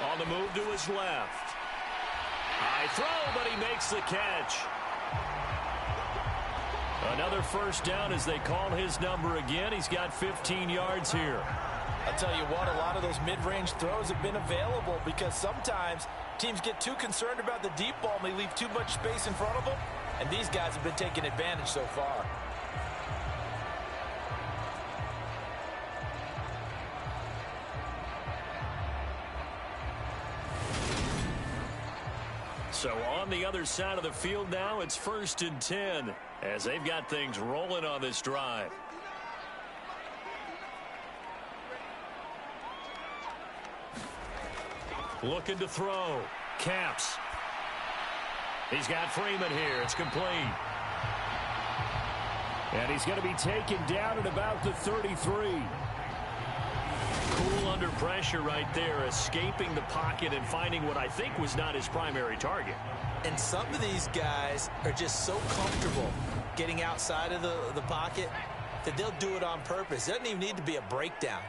on the move to his left. High throw, but he makes the catch. Another first down as they call his number again. He's got 15 yards here. I'll tell you what, a lot of those mid-range throws have been available because sometimes teams get too concerned about the deep ball and they leave too much space in front of them, and these guys have been taking advantage so far. So on the other side of the field now, it's 1st and 10 as they've got things rolling on this drive. Looking to throw. Caps. He's got Freeman here. It's complete. And he's going to be taken down at about the 33. Cool under pressure right there, escaping the pocket and finding what I think was not his primary target. And some of these guys are just so comfortable getting outside of the pocket that they'll do it on purpose. It doesn't even need to be a breakdown.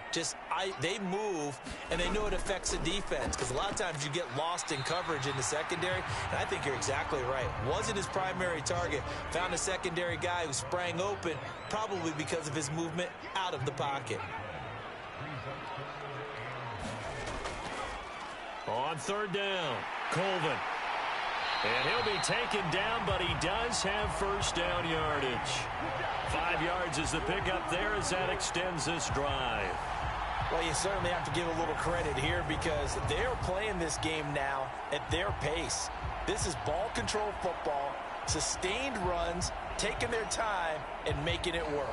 They move, and they know it affects the defense, because a lot of times you get lost in coverage in the secondary, and I think you're exactly right. Wasn't his primary target. Found a secondary guy who sprang open, probably because of his movement out of the pocket. On 3rd down, Colvin. And he'll be taken down, but he does have 1st down yardage. 5 yards is the pickup there as that extends this drive. Well, you certainly have to give a little credit here because they're playing this game now at their pace. This is ball control football, sustained runs, taking their time and making it work.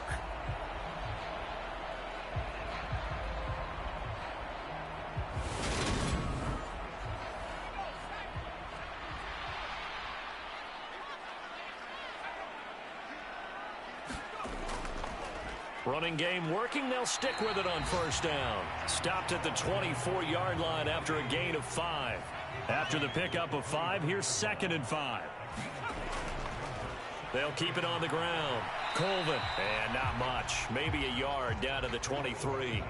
Running game working. They'll stick with it on 1st down. Stopped at the 24-yard line after a gain of 5. After the pickup of 5, here's 2nd and 5. They'll keep it on the ground. Colvin. And not much. Maybe a yard down to the 23.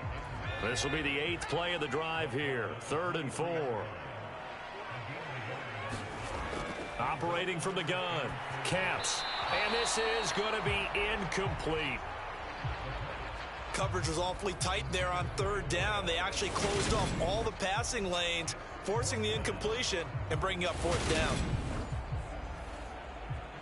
This will be the 8th play of the drive here. 3rd and 4. Operating from the gun. Caps. And this is going to be incomplete. Coverage was awfully tight there on 3rd down. They actually closed off all the passing lanes, forcing the incompletion and bringing up 4th down.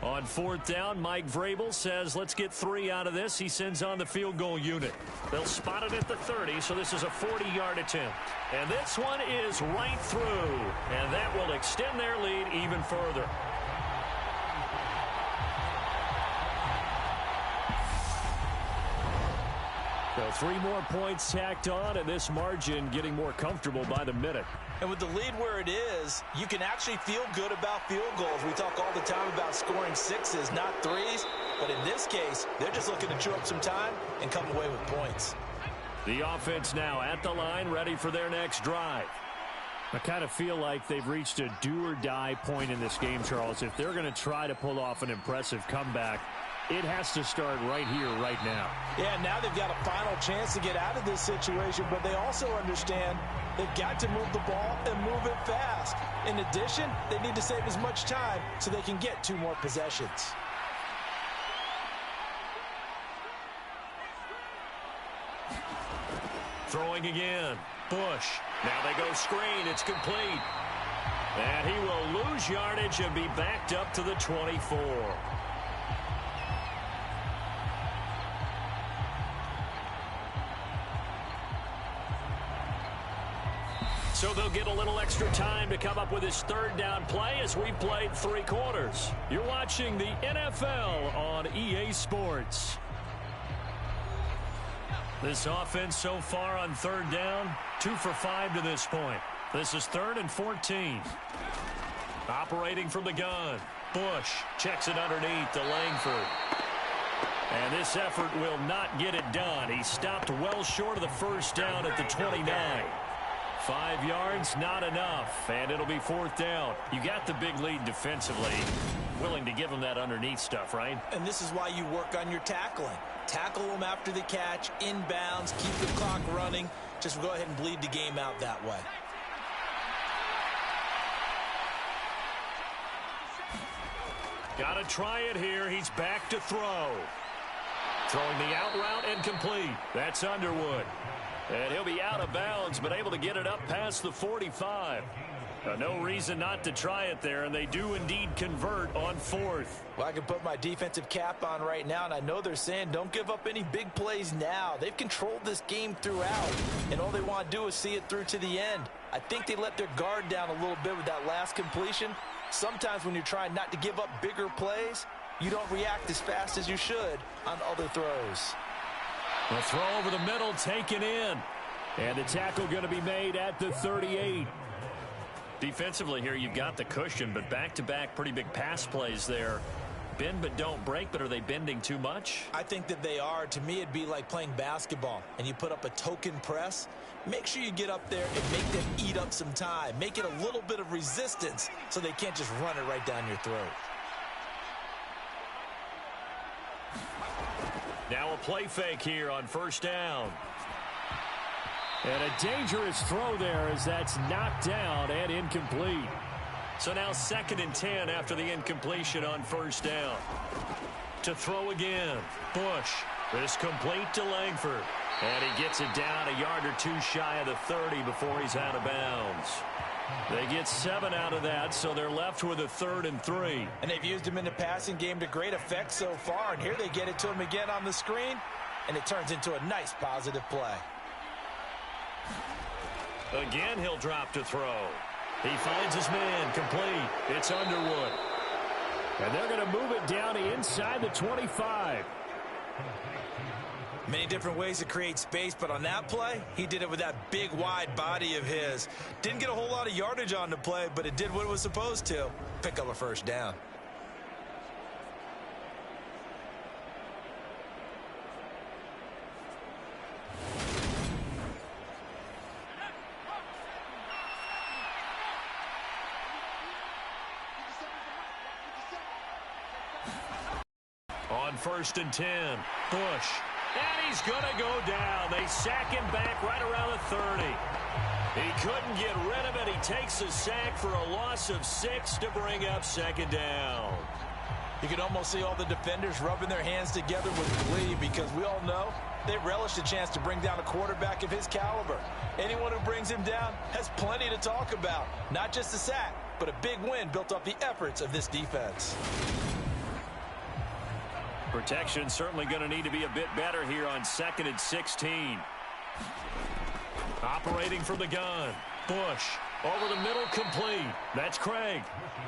On 4th down, Mike Vrabel says, let's get 3 out of this. He sends on the field goal unit. They'll spot it at the 30, so this is a 40-yard attempt. And this one is right through, and that will extend their lead even further. So 3 more points tacked on, and this margin getting more comfortable by the minute. And with the lead where it is, you can actually feel good about field goals. We talk all the time about scoring 6s, not 3s. But in this case, they're just looking to chew up some time and come away with points. The offense now at the line, ready for their next drive. I kind of feel like they've reached a do-or-die point in this game, Charles. If they're going to try to pull off an impressive comeback, it has to start right here, right now. Yeah, now they've got a final chance to get out of this situation, but they also understand they've got to move the ball and move it fast. In addition, they need to save as much time so they can get 2 more possessions. Throwing again. Bush. Now they go screen. It's complete. And he will lose yardage and be backed up to the 24. So they'll get a little extra time to come up with his 3rd down play as we played 3 quarters. You're watching the NFL on EA Sports. This offense so far on 3rd down, 2 for 5 to this point. This is 3rd and 14. Operating from the gun. Bush checks it underneath to Langford. And this effort will not get it done. He stopped well short of the 1st down at the 29. 5 yards, not enough, and it'll be 4th down. You got the big lead defensively. Willing to give them that underneath stuff, right? And this is why you work on your tackling. Tackle them after the catch, inbounds, keep the clock running. Just go ahead and bleed the game out that way. Got to try it here. He's back to throw. Throwing the out route and complete. That's Underwood. And he'll be out of bounds, but able to get it up past the 45. No reason not to try it there, and they do indeed convert on 4th. Well, I can put my defensive cap on right now, and I know they're saying don't give up any big plays now. They've controlled this game throughout, and all they want to do is see it through to the end. I think they let their guard down a little bit with that last completion, Sometimes when you're trying not to give up bigger plays, you don't react as fast as you should on other throws. The throw over the middle taken in. And the tackle going to be made at the 38. Defensively here, you've got the cushion, but back-to-back pretty big pass plays there. Bend but don't break, but are they bending too much? I think that they are. To me, it'd be like playing basketball, and you put up a token press. Make sure you get up there and make them eat up some time. Make it a little bit of resistance so they can't just run it right down your throat. Now a play fake here on first down. And a dangerous throw there as that's knocked down and incomplete. So now 2nd and 10 after the incompletion on first down. To throw again. Bush. This complete to Langford. And he gets it down a yard or two shy of the 30 before he's out of bounds. They get 7 out of that, so they're left with a 3rd and 3. And they've used him in the passing game to great effect so far. And here they get it to him again on the screen, and it turns into a nice positive play. Again, he'll drop to throw. He finds his man complete. It's Underwood. And they're going to move it down to inside the 25. Many different ways to create space, but on that play, he did it with that big, wide body of his. Didn't get a whole lot of yardage on the play, but it did what it was supposed to. Pick up a first down. On 1st and 10, Bush. And he's going to go down. They sack him back right around the 30. He couldn't get rid of it. He takes a sack for a loss of 6 to bring up 2nd down. You can almost see all the defenders rubbing their hands together with glee because we all know they relish the chance to bring down a quarterback of his caliber. Anyone who brings him down has plenty to talk about. Not just a sack, but a big win built off the efforts of this defense. Protection certainly going to need to be a bit better here on 2nd and 16. Operating from the gun. Bush over the middle, complete. That's Craig.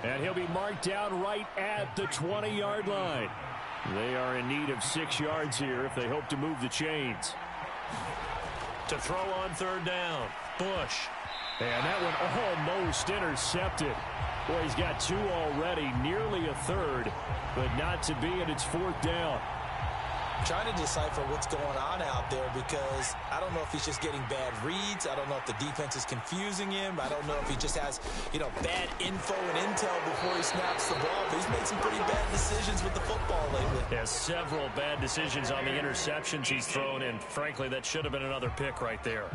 And he'll be marked down right at the 20-yard line. They are in need of 6 yards here if they hope to move the chains. To throw on 3rd down. Bush. And that one almost intercepted. Boy, he's got 2 already, nearly a 3rd, but not to be, and it's 4th down. Trying to decipher what's going on out there because I don't know if he's just getting bad reads. I don't know if the defense is confusing him. I don't know if he just has, bad info and intel before he snaps the ball. But he's made some pretty bad decisions with the football lately. Yeah, several bad decisions on the interceptions he's thrown in. Frankly, that should have been another pick right there.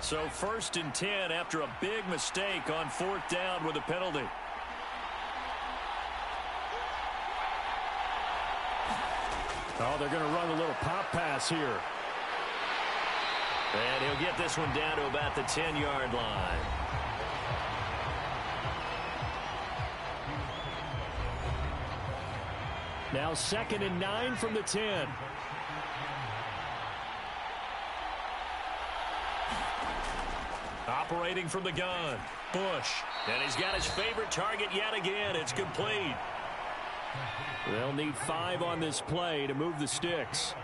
So 1st and 10 after a big mistake on 4th down with a penalty. Oh, they're going to run a little pop pass here. And he'll get this one down to about the 10-yard line. Now 2nd and 9 from the 10. Operating from the gun. Bush. And he's got his favorite target yet again. It's complete. They'll need 5 on this play to move the sticks.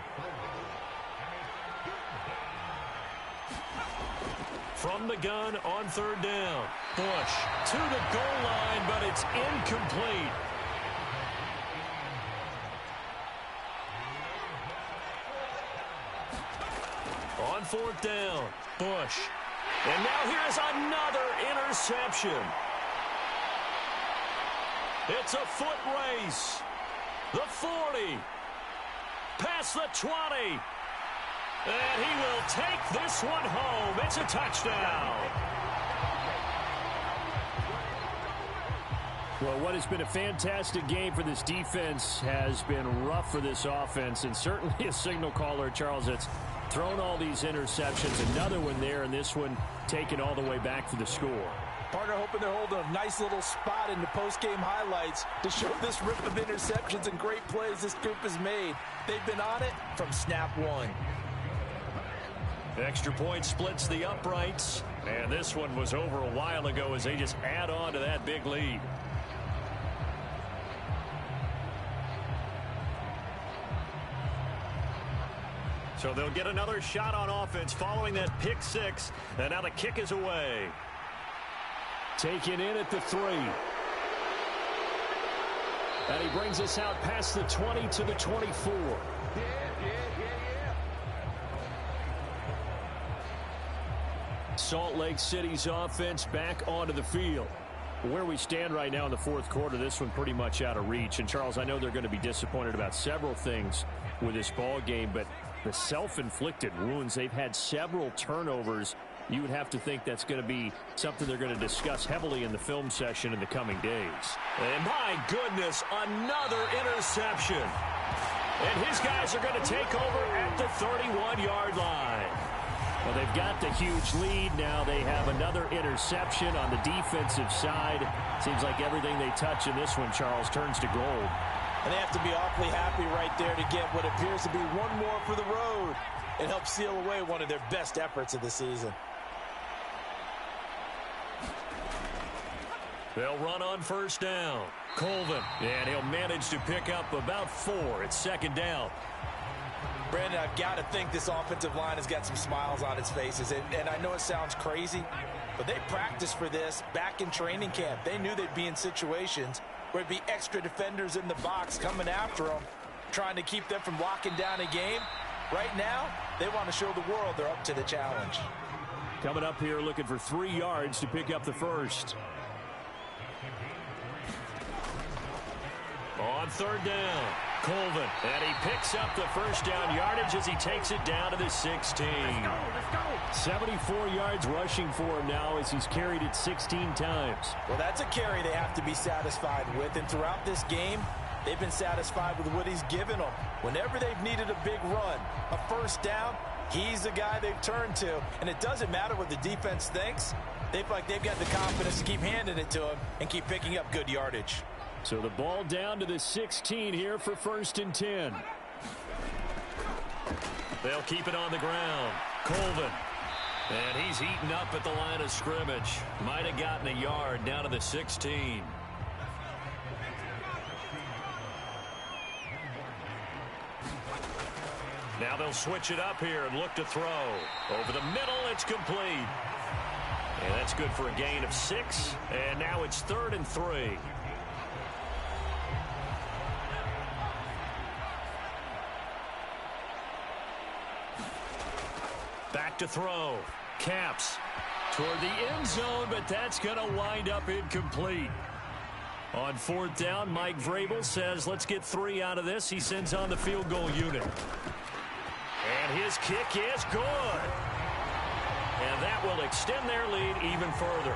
From the gun on 3rd down. Bush to the goal line, but it's incomplete. On 4th down, Bush. And now here's another interception. It's a foot race. The 40. Past the 20. And he will take this one home. It's a touchdown. Well, what has been a fantastic game for this defense has been rough for this offense, and certainly a signal caller, Charles, that's thrown all these interceptions. Another one there, and this one taken all the way back for the score. Partner hoping they're holding a nice little spot in the post-game highlights to show this rip of interceptions and great plays this group has made. They've been on it from snap one. Extra point splits the uprights. And this one was over a while ago as they just add on to that big lead. So they'll get another shot on offense following that pick six. And now the kick is away. Taken in at the 3. And he brings us out past the 20 to the 24. Salt Lake City's offense back onto the field. Where we stand right now in the fourth quarter, this one pretty much out of reach. And, Charles, I know they're going to be disappointed about several things with this ball game, but the self-inflicted wounds, they've had several turnovers. You would have to think that's going to be something they're going to discuss heavily in the film session in the coming days. And my goodness, another interception. And his guys are going to take over at the 31-yard line. Well, they've got the huge lead. Now they have another interception on the defensive side. Seems like everything they touch in this one, Charles, turns to gold. And they have to be awfully happy right there to get what appears to be one more for the road and help seal away one of their best efforts of the season. They'll run on first down. Colvin, and he'll manage to pick up about 4. It's second down. Brandon, I've got to think this offensive line has got some smiles on its faces. And I know it sounds crazy, but they practiced for this back in training camp. They knew they'd be in situations where it'd be extra defenders in the box coming after them, trying to keep them from locking down a game. Right now, they want to show the world they're up to the challenge. Coming up here looking for 3 yards to pick up the first. On third down, Colvin, and he picks up the first down yardage as he takes it down to the 16. Let's go. 74 yards rushing for him now as he's carried it 16 times. Well, that's a carry they have to be satisfied with, and throughout this game, they've been satisfied with what he's given them. Whenever they've needed a big run, a first down, he's the guy they've turned to, and it doesn't matter what the defense thinks. They feel like they've got the confidence to keep handing it to him and keep picking up good yardage. So the ball down to the 16 here for 1st and 10. They'll keep it on the ground. Colvin. And he's eaten up at the line of scrimmage. Might have gotten a yard down to the 16. Now they'll switch it up here and look to throw. Over the middle, it's complete. And that's good for a gain of 6. And now it's 3rd and 3. Back to throw. Caps toward the end zone, but that's going to wind up incomplete. On 4th down, Mike Vrabel says, let's get 3 out of this. He sends on the field goal unit. And his kick is good. And that will extend their lead even further.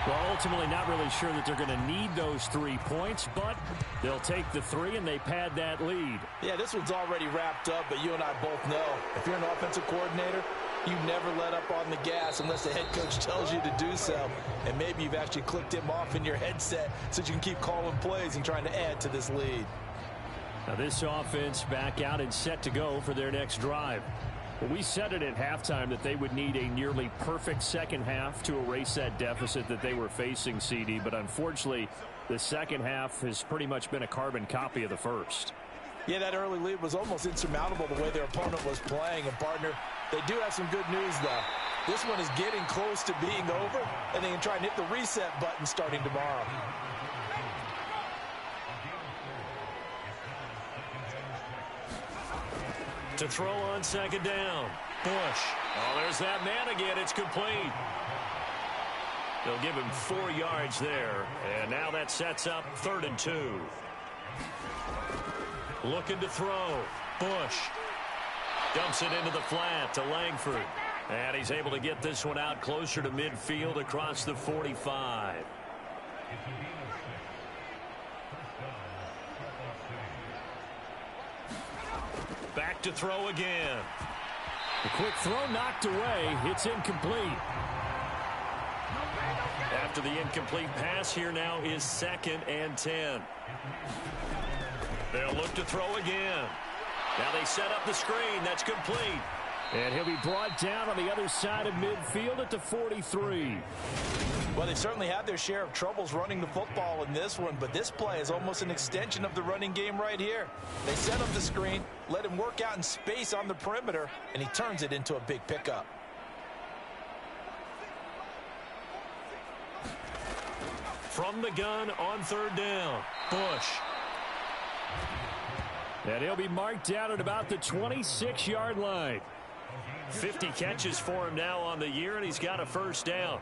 Well, ultimately not really sure that they're going to need those 3 points, but they'll take the 3 and they pad that lead. Yeah, this one's already wrapped up, but you and I both know if you're an offensive coordinator, you never let up on the gas unless the head coach tells you to do so. And maybe you've actually clicked him off in your headset so you can keep calling plays and trying to add to this lead. Now this offense back out and set to go for their next drive. Well, we said it at halftime that they would need a nearly perfect second half to erase that deficit that they were facing, CD. But unfortunately, the second half has pretty much been a carbon copy of the first. Yeah, that early lead was almost insurmountable the way their opponent was playing. And, partner, they do have some good news, though. This one is getting close to being over, and they can try and hit the reset button starting tomorrow. To throw on second down. Bush. Oh, there's that man again. It's complete. They'll give him 4 yards there. And now that sets up 3rd and 2. Looking to throw. Bush. Dumps it into the flat to Langford. And he's able to get this one out closer to midfield across the 45. Back to throw again. The quick throw knocked away. It's incomplete. After the incomplete pass, here now is 2nd and 10. They'll look to throw again. Now they set up the screen. That's complete. And he'll be brought down on the other side of midfield at the 43. Well, they've certainly had their share of troubles running the football in this one, but this play is almost an extension of the running game right here. They set up the screen, let him work out in space on the perimeter, and he turns it into a big pickup. From the gun on third down, Bush. And he'll be marked down at about the 26-yard line. 50 catches for him now on the year, and he's got a first down.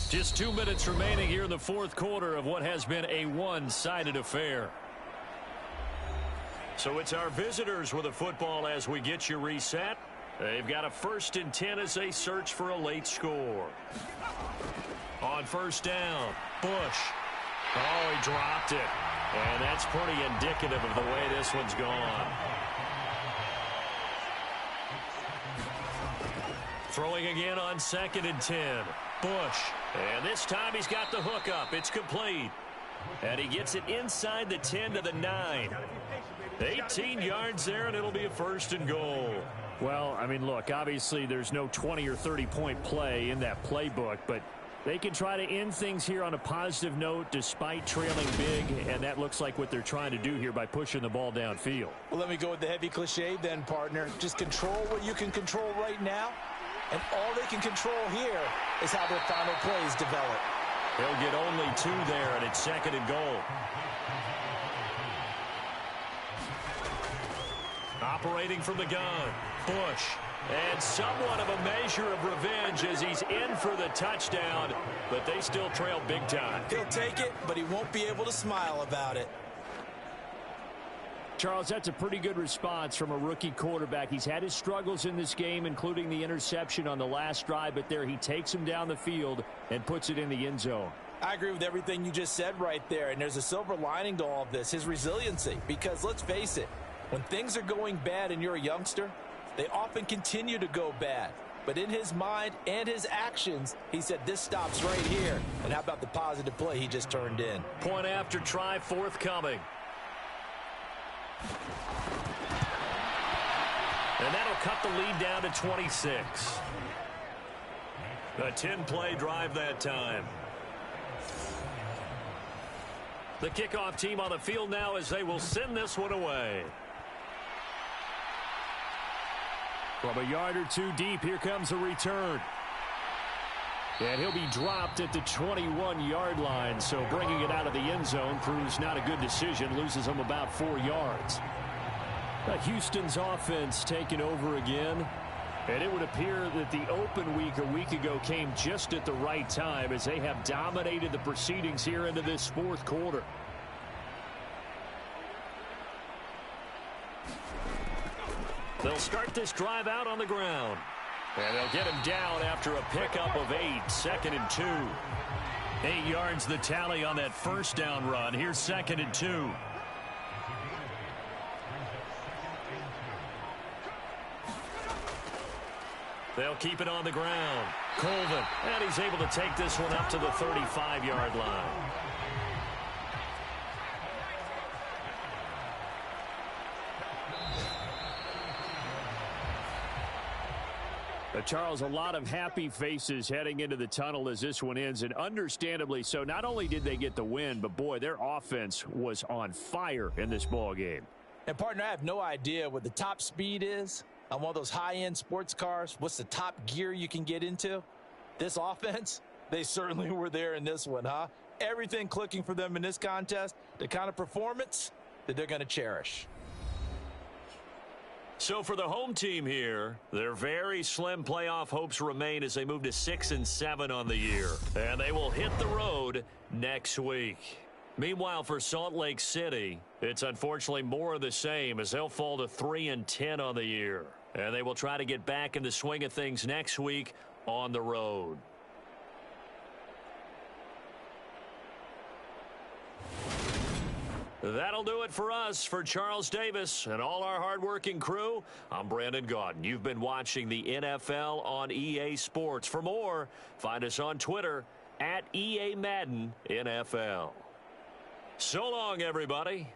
Just 2 minutes remaining here in the fourth quarter of what has been a one-sided affair. So it's our visitors with the football as we get you reset. They've got a 1st and 10 as they search for a late score. On first down, Bush. Oh, he dropped it. And that's pretty indicative of the way this one's gone. Throwing again on 2nd and 10. Bush. And this time he's got the hook up. It's complete. And he gets it inside the 10 to the 9. 18 yards there, and it'll be a 1st and goal. Well, I mean, look, obviously there's no 20 or 30-point play in that playbook, but they can try to end things here on a positive note despite trailing big, and that looks like what they're trying to do here by pushing the ball downfield. Well, let me go with the heavy cliche then, partner. Just control what you can control right now, and all they can control here is how their final plays develop. They'll get only 2 there, and it's 2nd and goal. Operating from the gun, Bush. And somewhat of a measure of revenge as he's in for the touchdown, but they still trail big time. He'll take it, but he won't be able to smile about it. Charles, that's a pretty good response from a rookie quarterback. He's had his struggles in this game, including the interception on the last drive, but there he takes him down the field and puts it in the end zone. I agree with everything you just said right there, and there's a silver lining to all of this, his resiliency, because let's face it, when things are going bad and you're a youngster, they often continue to go bad. But in his mind and his actions, he said this stops right here. And how about the positive play he just turned in? Point after try forthcoming. And that'll cut the lead down to 26. A 10-play drive that time. The kickoff team on the field now as they will send this one away. From a yard or 2 deep, here comes a return. And he'll be dropped at the 21-yard line, so bringing it out of the end zone proves not a good decision, loses him about 4 yards. Houston's offense taking over again, and it would appear that the open week a week ago came just at the right time as they have dominated the proceedings here into this fourth quarter. They'll start this drive out on the ground. And they'll get him down after a pickup of 8, 2nd and 2. 8 yards the tally on that first down run. Here's 2nd and 2. They'll keep it on the ground. Colvin, and he's able to take this one up to the 35-yard line. Charles, a lot of happy faces heading into the tunnel as this one ends, and understandably so. Not only did they get the win, but boy, their offense was on fire in this ball game. And partner, I have no idea what the top speed is on one of those high-end sports cars. What's the top gear you can get into? This offense, they certainly were there in this one, huh? Everything clicking for them in this contest, the kind of performance that they're going to cherish. So for the home team here, their very slim playoff hopes remain as they move to 6 and 7 on the year. And they will hit the road next week. Meanwhile, for Salt Lake City, it's unfortunately more of the same as they'll fall to 3 and 10 on the year. And they will try to get back in the swing of things next week on the road. That'll do it for us. For Charles Davis and all our hardworking crew, I'm Brandon Gaudin. You've been watching the NFL on EA Sports. For more, find us on Twitter @EA Madden NFL. So long, everybody.